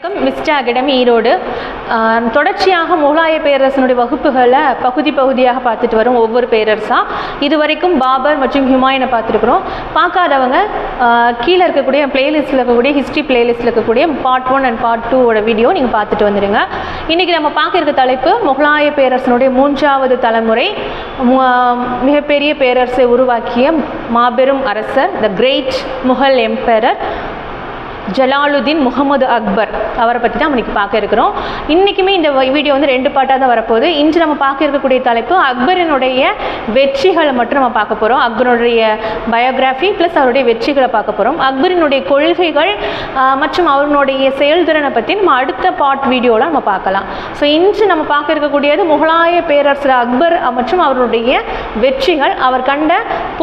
வணக்கம். Vista academy Erode. தொடர்ச்சியாக முகலாய பேரரசனுடைய வகுப்புகளை பகுதியாக பார்த்துட்டு வரும் ஒவ்வொரு பேரரசாக. இதுவரைக்கும் பாபர் மற்றும் ஹுமாயூனை பார்த்துருக்குறோம். பார்க்காதவங்க கீழே இருக்கக்கூடிய பிளேலிஸ்ட்டில் இருக்கக்கூடிய ஹிஸ்ட்ரி பிளேலிஸ்ட்டில் இருக்கக்கூடிய பார்ட் 1 அண்ட் பார்ட் 2 வீடியோ நீங்கள் பார்த்துட்டு வந்துடுங்க. இன்றைக்கி நம்ம பார்க்க இருக்க தலைப்பு முகலாய பேரரசனுடைய 3வது தலைமுறை, மிகப்பெரிய பேரரசை உருவாக்கிய மாபெரும் அரசர், the great Mughal emperor Jalaluddin Muhammad Akbar. அவரை பற்றி தான் இன்றைக்கி பார்க்க இருக்கிறோம். இன்றைக்குமே இந்த வீடியோ வந்து 2 பார்ட்டாக தான் வரப்போகுது. இன்று நம்ம பார்க்க இருக்கக்கூடிய தலைப்பு அக்பரினுடைய வெற்றிகளை மட்டும் நம்ம பார்க்க போகிறோம். அக்பருடைய பயோகிராஃபி ப்ளஸ் அவருடைய வெற்றிகளை பார்க்க போகிறோம். அக்பரினுடைய கொள்கைகள் மற்றும் அவருடைய செயல்திறனை பற்றி நம்ம அடுத்த பார்ட் வீடியோவில் நம்ம பார்க்கலாம். ஸோ இன்று நம்ம பார்க்க இருக்கக்கூடியது முகலாய பேரரசர் அக்பர் மற்றும் அவருடைய வெற்றிகள், அவர் கண்ட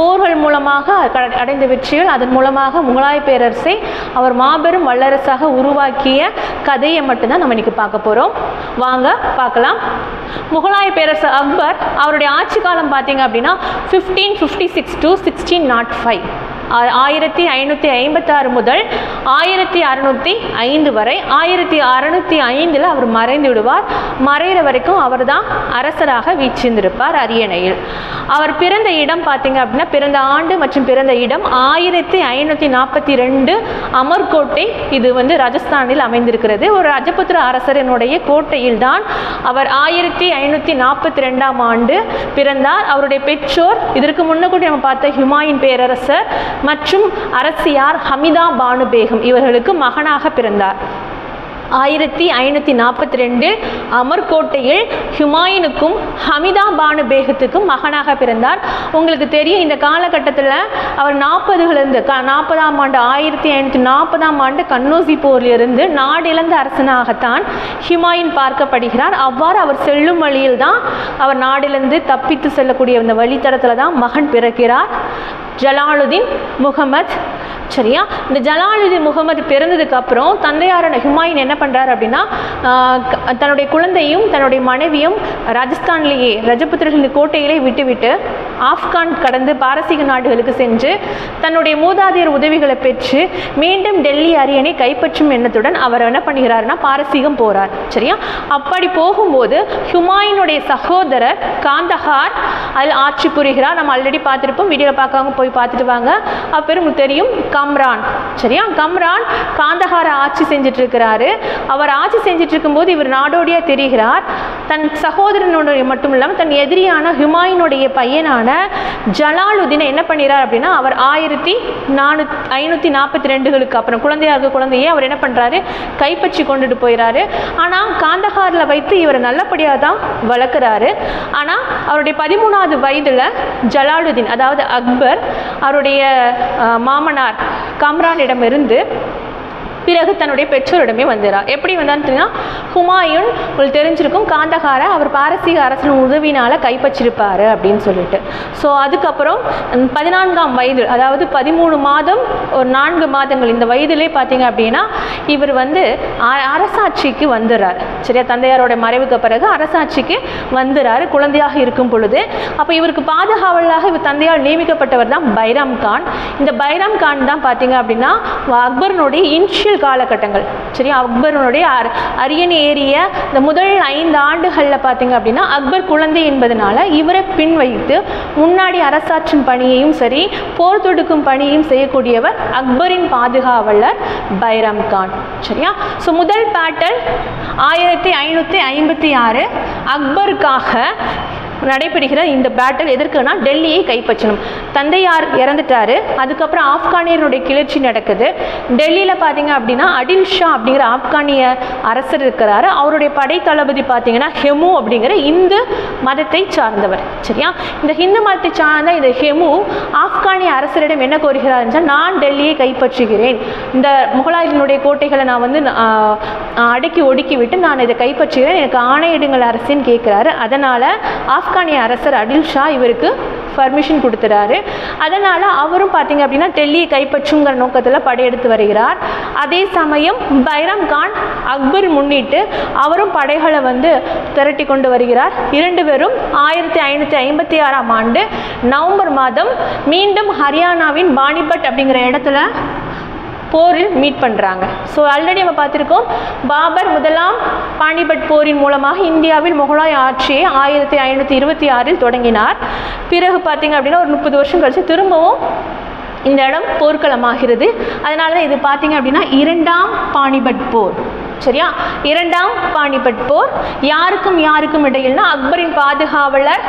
போர்கள் மூலமாக அடைந்த வெற்றிகள், அதன் மூலமாக முகலாய பேரரசை அவர் மாபெரும் வல்லரசாக உருவாக்கிய கதையை மட்டும்தான் நம்ம இன்னைக்கு பார்க்க போகிறோம். வாங்க பார்க்கலாம். முகலாய பேரரசர் அக்பர் அவருடைய ஆட்சி காலம் பார்த்தீங்க அப்படின்னா 1556 to 1605, 1556 முதல் 1605 வரை. 1605 அவர் மறைந்து விடுவார். மறைகிற வரைக்கும் அவர் தான் அரசராக வீற்றிருந்திருப்பார் அரியணையில். அவர் பிறந்த இடம் பார்த்தீங்க அப்படின்னா, பிறந்த ஆண்டு மற்றும் பிறந்த இடம் 1542 அமர்கோட்டை. இது வந்து ராஜஸ்தானில் அமைந்திருக்கிறது. ஒரு ரஜபுத்திர அரசரினுடைய கோட்டையில் தான் அவர் 1542ஆம் ஆண்டு பிறந்தார். அவருடைய பெற்றோர் இதற்கு முன்னக்கூட்டி நம்ம பார்த்த ஹுமாயூன் பேரரசர் மற்றும் அரசியார் ஹமிதா பானு பேகம் இவர்களுக்கு மகனாக பிறந்தார். 1542 அமர்கோட்டையில் ஹுமாயூனுக்கும் ஹமிதா பானு பேகத்துக்கும் மகனாக பிறந்தார். உங்களுக்கு தெரியும், இந்த காலகட்டத்தில் அவர் 40ஆம் ஆண்டு 1540ஆம் ஆண்டு கன்னோசி போரிலிருந்து நாடிழந்த அரசனாகத்தான் ஹுமாயூன் பார்க்கப்படுகிறார். அவ்வாறு அவர் செல்லும் வழியில் தான் அவர் நாடிலிருந்து தப்பித்து செல்லக்கூடிய இந்த வழித்தடத்தில் தான் மகன் பிறக்கிறார், ஜலாலுதீன் முகமது. சரியா? இந்த ஜலாலுதீன் முகமது பிறந்ததுக்கு அப்புறம் தந்தையாரான ஹுமாயூன் என்ன பண்ணுறாரு அப்படின்னா, தன்னுடைய குழந்தையும் தன்னுடைய மனைவியும் ராஜஸ்தான்லேயே ரஜபுத்திரர்களின் கோட்டையிலே விட்டுவிட்டு ஆப்கான் கடந்து பாரசீக நாடுகளுக்கு சென்று தன்னுடைய மூதாதையர் உதவிகளை பெற்று மீண்டும் டெல்லி அரியணை கைப்பற்றும் எண்ணத்துடன் அவர் என்ன பண்ணுகிறாருன்னா பாரசீகம் போகிறார். சரியா? அப்படி போகும்போது ஹுமாயூனுடைய சகோதரர் காந்தஹார் அதில் ஆட்சி புரிகிறார். நம்ம ஆல்ரெடி பார்த்துருப்போம், வீடியோவில் பார்க்காம போய் பார்த்துட்டு வாங்க. அப்போ உங்களுக்கு தெரியும், கம்ரான். சரியா? கம்ரான் காந்தஹாரை ஆட்சி செஞ்சுட்டு இருக்கிறாரு. அவர் ஆட்சி செஞ்சுட்டு இருக்கும்போது இவர் நாடோடியா தெரிகிறார். தன் சகோதரனுடைய மட்டும் இல்லாமல் தன் எதிரியான ஹுமாயூனுடைய பையனான ஜலாலுதீனை என்ன பண்ணுறார் அப்படின்னா, அவர் 1542களுக்கு அப்புறம் குழந்தையை அவர் என்ன பண்ணுறாரு, கைப்பற்றி கொண்டுட்டு போயிறாரு. ஆனால் காந்தஹாரில் வைத்து இவர் நல்லபடியாக தான் வளர்க்குறாரு. ஆனால் அவருடைய 13வது வயதில் ஜலாலுதீன், அதாவது அக்பர், அவருடைய மாமனார் கம்ரானிடமிருந்து பிறகு தன்னுடைய பெற்றோரிடமே வந்துடுறார். எப்படி வந்தான்னு ஹுமாயூன் உங்களுக்கு தெரிஞ்சிருக்கும், காந்தஹாரை அவர் பாரசீக அரசன் உதவினால் கைப்பற்றிருப்பார் அப்படின்னு சொல்லிட்டு. ஸோ அதுக்கப்புறம் 14ஆம் வயது, அதாவது 13 மாதம் ஒரு 4 மாதங்கள் இந்த வயதிலே பார்த்தீங்க அப்படின்னா இவர் வந்து அரசாட்சிக்கு வந்துடுறார். சரியா? தந்தையாரோட மறைவுக்கு பிறகு அரசாட்சிக்கு வந்துடுறாரு குழந்தையாக இருக்கும் பொழுது. அப்போ இவருக்கு பாதுகாவலாக இவர் தந்தையால் நியமிக்கப்பட்டவர் தான் பைராம் கான். இந்த பைராம் கான் தான் பார்த்தீங்க அப்படின்னா அக்பரனுடைய இன்ஷியல் காலகட்டங்கள். சரி, அக்பருடைய அரியணை ஏறிய இந்த முதல் 5 ஆண்டுகளில் பார்த்தீங்க அப்படின்னா அக்பர் குழந்தை என்பதனால இவரை பின் வைத்து முன்னாடி அரசாட்சியின் பணியையும் சரி போர் தொடுக்கும் பணியையும் செய்யக்கூடியவர் அக்பரின் பாதுகாவலர் பைராம் கான். சரியா? ஸோ முதல் பேட்டல் 1556 அக்பருக்காக நடைபெறுகிற இந்த பேட்டல் எதற்குனா டெல்லியை கைப்பற்றணும். தந்தையார் இறந்துட்டாரு. அதுக்கப்புறம் ஆப்கானியருடைய கிளர்ச்சி நடக்குது. டெல்லியில் பார்த்தீங்க அப்படின்னா அடில் ஷா அப்படிங்கிற ஆப்கானிய அரசர் இருக்கிறாரு. அவருடைய படை தளபதி பார்த்தீங்கன்னா ஹெமு அப்படிங்கிற இந்து மதத்தை சார்ந்தவர். சரியா? இந்த ஹிந்து மதத்தை சார்ந்த இந்த ஹெமு ஆப்கானிய அரசரிடம் என்ன கோருகிறார் என்றால், நான் டெல்லியை கைப்பற்றுகிறேன், இந்த முகலாயர்களுடைய கோட்டைகளை நான் வந்து அடக்கி ஒடுக்கி விட்டு நான் இதை கைப்பற்றுகிறேன், எனக்கு ஆணையிடுங்கள் அரசின்னு கேட்குறாரு. அதனால் ஆப்கானிய அரசர் அடில் ஷா இவருக்கு பர்மிஷன் கொடுத்துறாரு. அதனால் அவரும் பார்த்தீங்க அப்படின்னா டெல்லியை கைப்பற்றுங்கிற நோக்கத்தில் படையெடுத்து வருகிறார். அதே சமயம் பைராம் கான் அக்பர் முன்னிட்டு அவரும் படைகளை வந்து திரட்டி கொண்டு வருகிறார். 2 பேரும் 1556ஆம் ஆண்டு நவம்பர் மாதம் மீண்டும் ஹரியானாவின் பானிபட் அப்படிங்கிற இடத்துல போரில் மீட் பண்ணுறாங்க. ஸோ ஆல்ரெடி நம்ம பார்த்துருக்கோம், பாபர் முதலாம் பானிபட் போரின் மூலமாக இந்தியாவில் முகலாய ஆட்சியை 1526 தொடங்கினார். பிறகு பார்த்தீங்க அப்படின்னா ஒரு 30 வருஷம் கழிச்சு திரும்பவும் இந்த இடம் போர்க்களமாகிறது. அதனால தான் இது பார்த்தீங்க அப்படின்னா 2ஆம் பானிபட் போர். சரியா? 2ஆம் பானிபட் போர் யாருக்கும் இடையில்னா அக்பரின் பாதுகாவலர்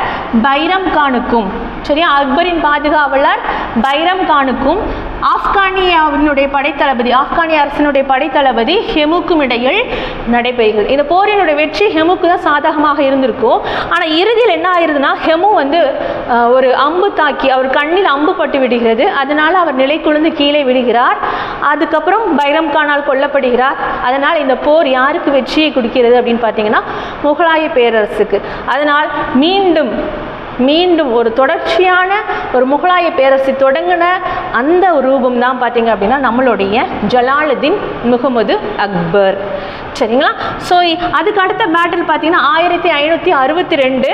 பைரம் கானுக்கும், சரியா, அக்பரின் பாதுகாவலர் பைரம் கானுக்கும் ஆப்கானியாவினுடைய படைத்தளபதி, ஆப்கானிய அரசனுடைய படைத்தளபதி ஹெமுக்கும் இடையில் நடைபெறுகிறது. இந்த போரினுடைய வெற்றி ஹெமுக்கு தான் சாதகமாக இருந்திருக்கும். ஆனால் இறுதியில் என்ன ஆயிருதுன்னா, ஹெமு வந்து ஒரு அம்பு தாக்கி அவர் கண்ணில் அம்பு பட்டு விடுகிறது. அதனால அவர் நிலை குழுந்து கீழே விடுகிறார். அதுக்கப்புறம் பைரம் கானால் கொல்லப்படுகிறார். அதனால் இந்த போர் யாருக்கு வெற்றியை கொடுக்கிறது அப்படின்னு பார்த்தீங்கன்னா முகலாய பேரரசுக்கு. அதனால் மீண்டும் ஒரு தொடர்ச்சியான ஒரு முகலாய பேரரசு தொடங்கின அந்த ஒரு ரூபம் தான் பார்த்தீங்க அப்படின்னா நம்மளுடைய ஜலாலுதீன் முகமது அக்பர். சரிங்களா? ஸோ அதுக்கு அடுத்த பேட்டில் பார்த்தீங்கன்னா 1562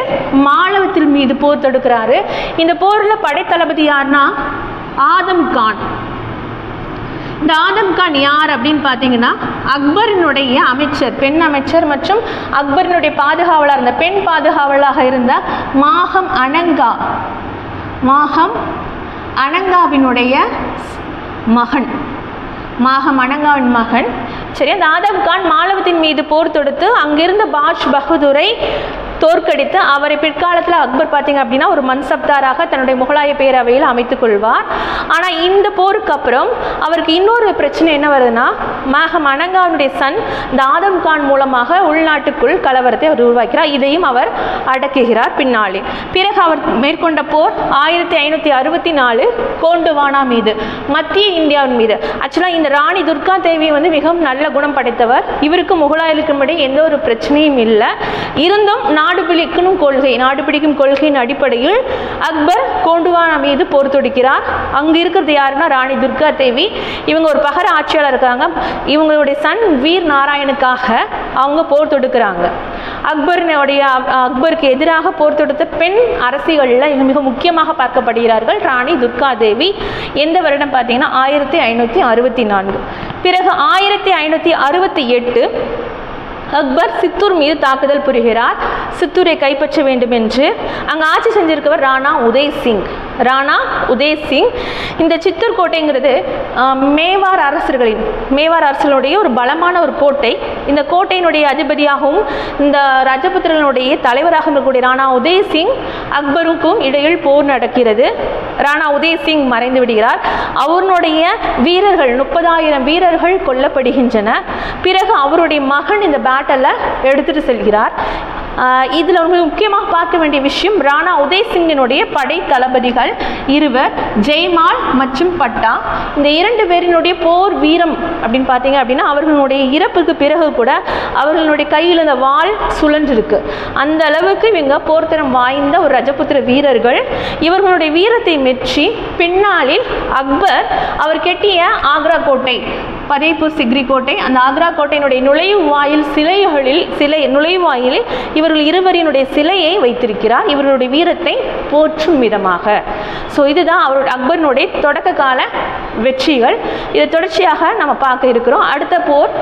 மாலவத்தில் மீது போர் தொடுக்கிறாரு. இந்த போரில் படைத்தளபதி யாருன்னா ஆதம் கான். இந்த ஆதம் கான் யார் அப்படின்னு பார்த்தீங்கன்னா அக்பரினுடைய அமைச்சர், பெண் அமைச்சர் மற்றும் அக்பரினுடைய பாதுகாவலர், அந்த பெண் பாதுகாவலராக இருந்த மாகம் அனங்காவினுடைய மகன், மாகம் அனங்காவின் மகன். சரி, அந்த ஆதம் கான் மாலவத்தின் மீது போர் தொடுத்து அங்கிருந்த பாஷ் பகதூரை தோற்கடித்து அவரை பிற்காலத்தில் அக்பர் பார்த்தீங்க அப்படின்னா ஒரு மன்சப்தாராக தன்னுடைய முகலாய பேரவையில் அமைத்துக் கொள்வார். ஆனால் இந்த போருக்கு அப்புறம் அவருக்கு இன்னொரு பிரச்சனை என்ன வருதுன்னா, மாகம் அனங்காவுடைய சன் இந்த ஆதம் கான் மூலமாக உள்நாட்டுக்குள் கலவரத்தை அவர் உருவாக்கிறார். இதையும் அவர் அடக்குகிறார் பின்னாலே. பிறகு அவர் மேற்கொண்ட போர் 1564 கோண்டுவானா மீது, மத்திய இந்தியாவின் மீது. ஆக்சுவலாக இந்த ராணி துர்கா தேவி வந்து மிகவும் நல்ல குணம் படைத்தவர். இவருக்கும் முகலாயருக்கும் இடையே எந்த ஒரு பிரச்சனையும் இல்லை. இருந்தும் நாடு பிடிக்கும் கொள்கையின் அடிப்படையில் அக்பர் கோண்டுவானா மீது போர் தொடுக்கிறார். அங்கு இருக்கிறது யாருன்னா ராணி துர்கா தேவி. இவங்க ஒரு பகர ஆட்சியாளர் இருக்காங்க. இவங்களுடைய சன் வீர் நாராயணுக்காக அவங்க போர் தொடுக்கிறாங்க. அக்பருக்கு எதிராக போர் தொடுத்த பெண் அரசிகளில் மிக முக்கியமாக பார்க்கப்படுகிறார்கள் ராணி துர்கா தேவி. எந்த வருடம் பார்த்தீங்கன்னா 1564. பிறகு 1568 அக்பர் சித்தூர் மீது தாக்குதல் புரிகிறார். சித்தூரை கைப்பற்ற வேண்டும் என்று அங்கே ஆட்சி செஞ்சிருக்கவர் ராணா உதய் சிங். இந்த சித்தூர் கோட்டைங்கிறது மேவார் அரசர்களுடைய ஒரு பலமான ஒரு கோட்டை. இந்த கோட்டையினுடைய அதிபதியாகவும் இந்த ரஜபுத்திரனுடைய தலைவராக இருக்கக்கூடிய ராணா உதய் சிங் அக்பருக்கும் இடையில் போர் நடக்கிறது. ராணா உதய் சிங் மறைந்து விடுகிறார். அவருடைய வீரர்கள் 30,000 வீரர்கள் கொல்லப்படுகின்றன. பிறகு அவருடைய மகன் இந்த பேட்டலை எடுத்துட்டு செல்கிறார். இதில் ஒரு முக்கியமாக பார்க்க வேண்டிய விஷயம், ராணா உதய் சிங்கினுடைய படை தளபதிகள் இருவர், ஜெய்மால் மற்றும் பட்டா. இந்த 2 பேரினுடைய போர் வீரம் அப்படின்னு பார்த்தீங்க அப்படின்னா அவர்களுடைய இறப்புக்கு பிறகு கூட அவர்களுடைய கையில் இந்த வாள் சுழன்றிருக்கு. அந்த அளவுக்கு இவங்க போர்த்திறம் வாய்ந்த ஒரு ரஜபுத்திர வீரர்கள். இவர்களுடைய வீரத்தை மெச்சி பின்னாளில் அக்பர் அவர் கட்டிய ஆக்ரா கோட்டை, பதேபூர் சிக்ரி கோட்டை, அந்த ஆக்ரா கோட்டையினுடைய நுழைவாயிலில் இவர்கள் இருவரினுடைய சிலையை வைத்திருக்கிறார், இவர்களுடைய வீரத்தை போற்றும் விதமாக. ஸோ இதுதான் அக்பரினுடைய தொடக்க கால வெற்றிகள். இதை தொடர்ச்சியாக நம்ம பார்க்க இருக்கிறோம். அடுத்த போர்